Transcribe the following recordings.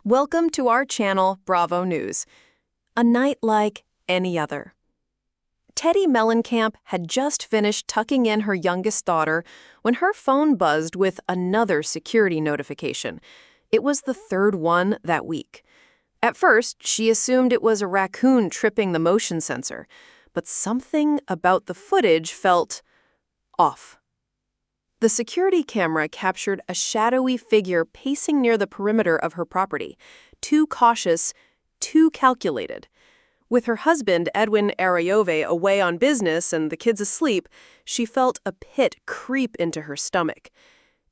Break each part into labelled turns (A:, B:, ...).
A: Welcome to our channel, Bravo News. A night like any other. Teddy Mellencamp had just finished tucking in her youngest daughter when her phone buzzed with another security notification. It was the third one that week. At first, she assumed it was a raccoon tripping the motion sensor, but something about the footage felt off. The security camera captured a shadowy figure pacing near the perimeter of her property, too cautious, too calculated. With her husband, Edwin Arayove, away on business and the kids asleep, she felt a pit creep into her stomach.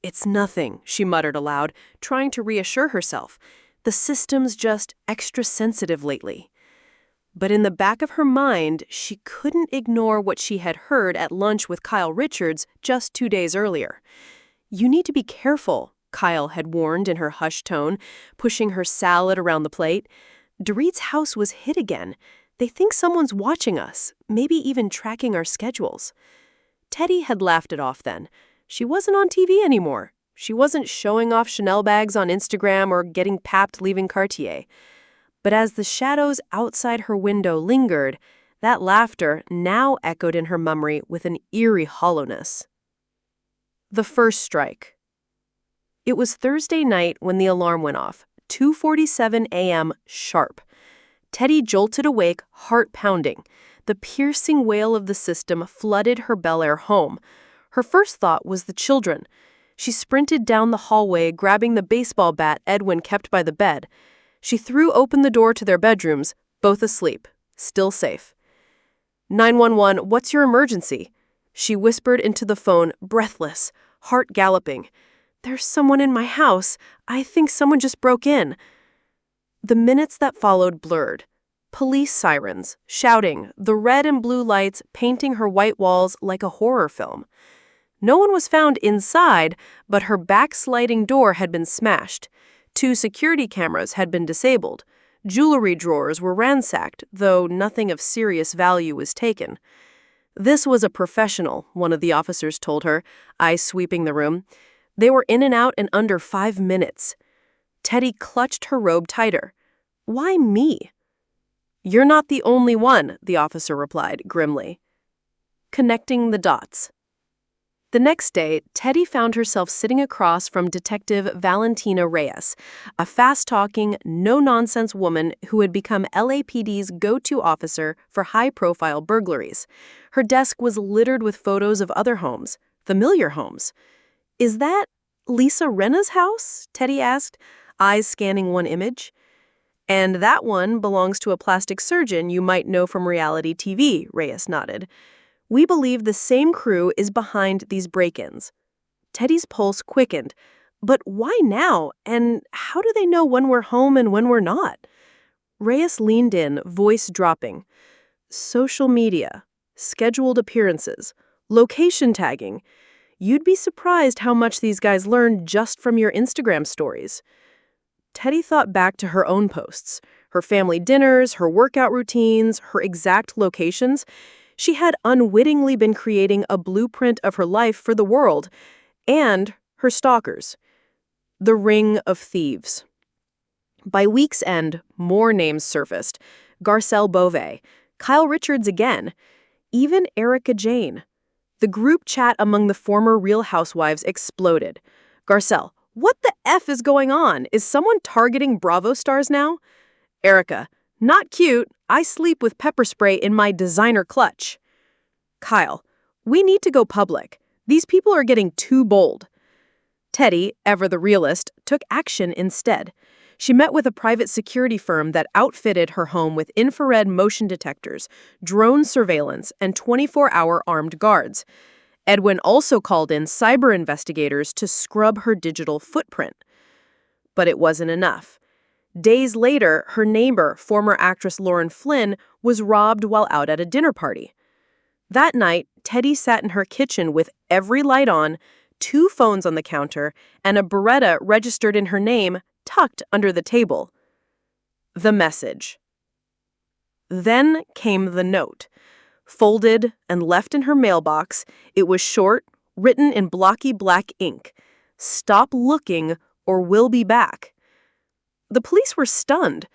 A: "It's nothing," she muttered aloud, trying to reassure herself. "The system's just extra sensitive lately." But in the back of her mind, she couldn't ignore what she had heard at lunch with Kyle Richards just 2 days earlier. "You need to be careful," Kyle had warned in her hushed tone, pushing her salad around the plate. "Dorit's house was hit again. They think someone's watching us, maybe even tracking our schedules." Teddy had laughed it off then. She wasn't on TV anymore. She wasn't showing off Chanel bags on Instagram or getting papped leaving Cartier. But as the shadows outside her window lingered, that laughter now echoed in her memory with an eerie hollowness. The first strike. It was Thursday night when the alarm went off, 2:47 a.m. sharp. Teddy jolted awake, heart pounding. The piercing wail of the system flooded her Bel Air home. Her first thought was the children. She sprinted down the hallway, grabbing the baseball bat Edwin kept by the bed. She threw open the door to their bedrooms, both asleep, still safe. "911, what's your emergency?" She whispered into the phone, breathless, heart galloping. "There's someone in my house. I think someone just broke in." The minutes that followed blurred. Police sirens, shouting, the red and blue lights painting her white walls like a horror film. No one was found inside, but her backsliding door had been smashed. 2 security cameras had been disabled. Jewelry drawers were ransacked, though nothing of serious value was taken. "This was a professional," one of the officers told her, eyes sweeping the room. "They were in and out in under 5 minutes. Teddy clutched her robe tighter. "Why me?" "You're not the only one," the officer replied, grimly. Connecting the dots. The next day, Teddy found herself sitting across from Detective Valentina Reyes, a fast-talking, no-nonsense woman who had become LAPD's go-to officer for high-profile burglaries. Her desk was littered with photos of other homes, familiar homes. "Is that Lisa Rinna's house?" Teddy asked, eyes scanning one image. "And that one belongs to a plastic surgeon you might know from reality TV," Reyes nodded. "We believe the same crew is behind these break-ins." Teddy's pulse quickened. But why now? And how do they know when we're home and when we're not? Reyes leaned in, voice dropping. "Social media, scheduled appearances, location tagging. You'd be surprised how much these guys learn just from your Instagram stories." Teddy thought back to her own posts, her family dinners, her workout routines, her exact locations. She had unwittingly been creating a blueprint of her life for the world and her stalkers. The Ring of Thieves. By week's end, more names surfaced. Garcelle Beauvais, Kyle Richards again, even Erica Jane. The group chat among the former Real Housewives exploded. "Garcelle, what the F is going on? Is someone targeting Bravo stars now?" Erica, "Not cute. I sleep with pepper spray in my designer clutch." Kyle, "We need to go public. These people are getting too bold." Teddy, ever the realist, took action instead. She met with a private security firm that outfitted her home with infrared motion detectors, drone surveillance, and 24-hour armed guards. Edwin also called in cyber investigators to scrub her digital footprint. But it wasn't enough. Days later, her neighbor, former actress Lauren Flynn, was robbed while out at a dinner party. That night, Teddy sat in her kitchen with every light on, 2 phones on the counter, and a Beretta registered in her name tucked under the table. The message. Then came the note. Folded and left in her mailbox, it was short, written in blocky black ink. "Stop looking or we'll be back." The police were stunned.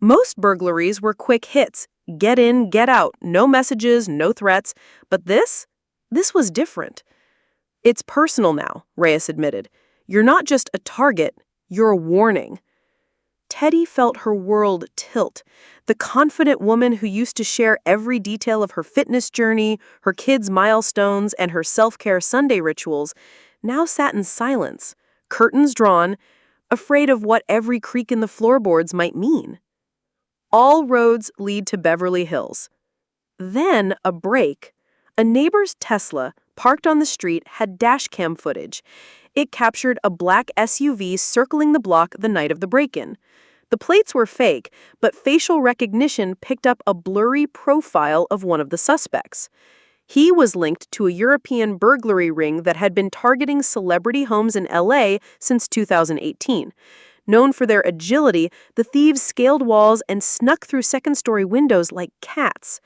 A: Most burglaries were quick hits. Get in, get out, no messages, no threats. But this was different. It's personal now, Reyes admitted. You're not just a target, you're a warning. Teddy felt her world tilt. The confident woman who used to share every detail of her fitness journey, her kids' milestones, and her self-care Sunday rituals now sat in silence, curtains drawn, afraid of what every creak in the floorboards might mean. All roads lead to Beverly Hills. Then a break. A neighbor's Tesla, parked on the street, had dashcam footage. It captured a black SUV circling the block the night of the break-in. The plates were fake, but facial recognition picked up a blurry profile of one of the suspects. He was linked to a European burglary ring that had been targeting celebrity homes in LA since 2018. Known for their agility, the thieves scaled walls and snuck through second-story windows like cats.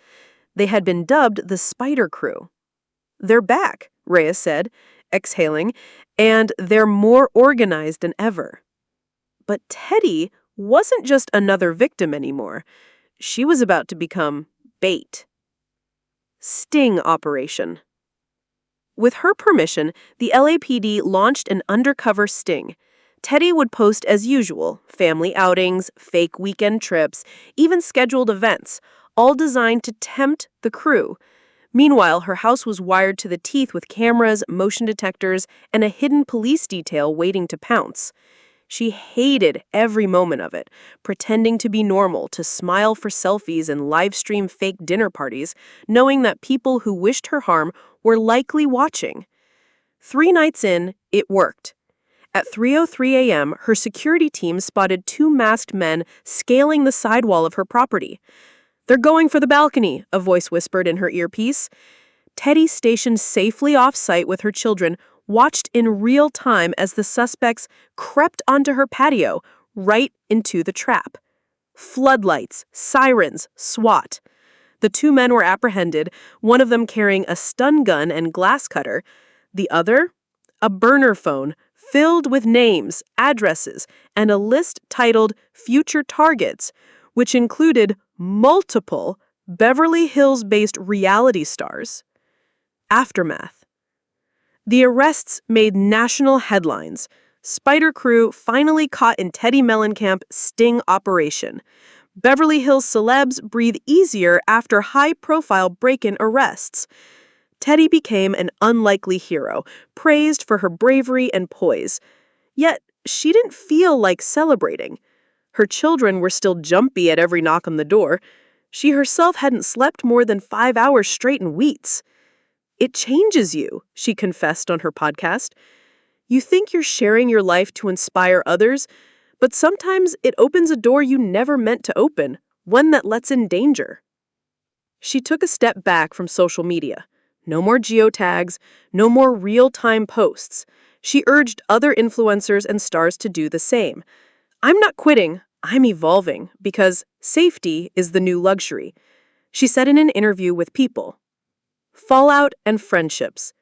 A: They had been dubbed the Spider Crew. "They're back," Reyes said, exhaling, "and they're more organized than ever." But Teddy wasn't just another victim anymore. She was about to become bait. Sting operation. With her permission, the LAPD launched an undercover sting. Teddy would post as usual, family outings, fake weekend trips, even scheduled events, all designed to tempt the crew. Meanwhile, her house was wired to the teeth with cameras, motion detectors, and a hidden police detail waiting to pounce. She hated every moment of it, pretending to be normal, to smile for selfies and live-stream fake dinner parties, knowing that people who wished her harm were likely watching. 3 nights in, it worked. At 3:03 a.m., her security team spotted 2 masked men scaling the sidewall of her property. "They're going for the balcony," a voice whispered in her earpiece. Teddy, stationed safely off-site with her children, watched in real time as the suspects crept onto her patio, right into the trap. Floodlights, sirens, SWAT. The 2 men were apprehended, one of them carrying a stun gun and glass cutter, the other, a burner phone filled with names, addresses, and a list titled Future Targets, which included multiple Beverly Hills-based reality stars. Aftermath. The arrests made national headlines. Spider Crew finally caught in Teddy Mellencamp sting operation. Beverly Hills celebs breathe easier after high-profile break-in arrests. Teddy became an unlikely hero, praised for her bravery and poise. Yet, she didn't feel like celebrating. Her children were still jumpy at every knock on the door. She herself hadn't slept more than 5 hours straight in weeks. "It changes you," she confessed on her podcast. "You think you're sharing your life to inspire others, but sometimes it opens a door you never meant to open, one that lets in danger." She took a step back from social media. No more geotags, no more real-time posts. She urged other influencers and stars to do the same. "I'm not quitting, I'm evolving, because safety is the new luxury," she said in an interview with People. Fallout and friendships.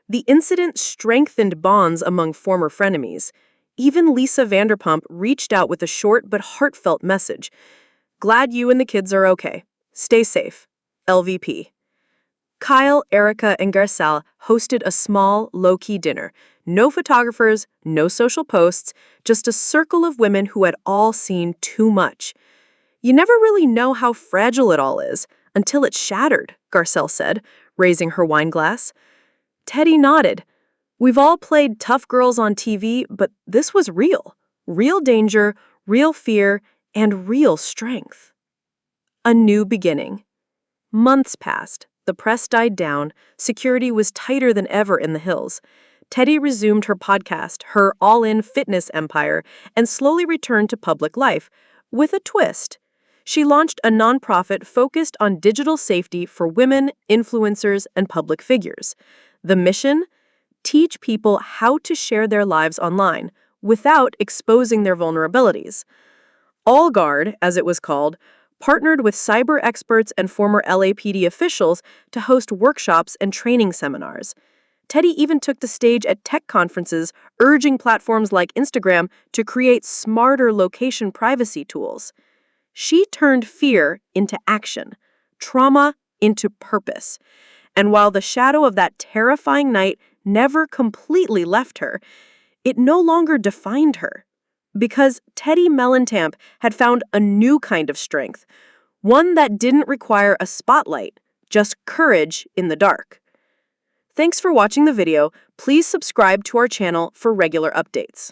A: The incident strengthened bonds among former frenemies. Even Lisa Vanderpump reached out with a short but heartfelt message. "Glad you and the kids are okay. Stay safe. LVP." Kyle, Erica, and Garcelle hosted a small, low-key dinner. No photographers, no social posts, just a circle of women who had all seen too much. "You never really know how fragile it all is until it's shattered," Garcelle said, raising her wine glass. Teddy nodded. "We've all played tough girls on TV, but this was real. Real danger, real fear, and real strength." A new beginning. Months passed. The press died down. Security was tighter than ever in the hills. Teddy resumed her podcast, her all-in fitness empire, and slowly returned to public life, with a twist. She launched a nonprofit focused on digital safety for women, influencers, and public figures. The mission? Teach people how to share their lives online without exposing their vulnerabilities. AllGuard, as it was called, partnered with cyber experts and former LAPD officials to host workshops and training seminars. Teddy even took the stage at tech conferences, urging platforms like Instagram to create smarter location privacy tools. She turned fear into action, trauma into purpose. And while the shadow of that terrifying night never completely left her, it no longer defined her. Because Teddy Mellencamp had found a new kind of strength, one that didn't require a spotlight, just courage in the dark. Thanks for watching the video. Please subscribe to our channel for regular updates.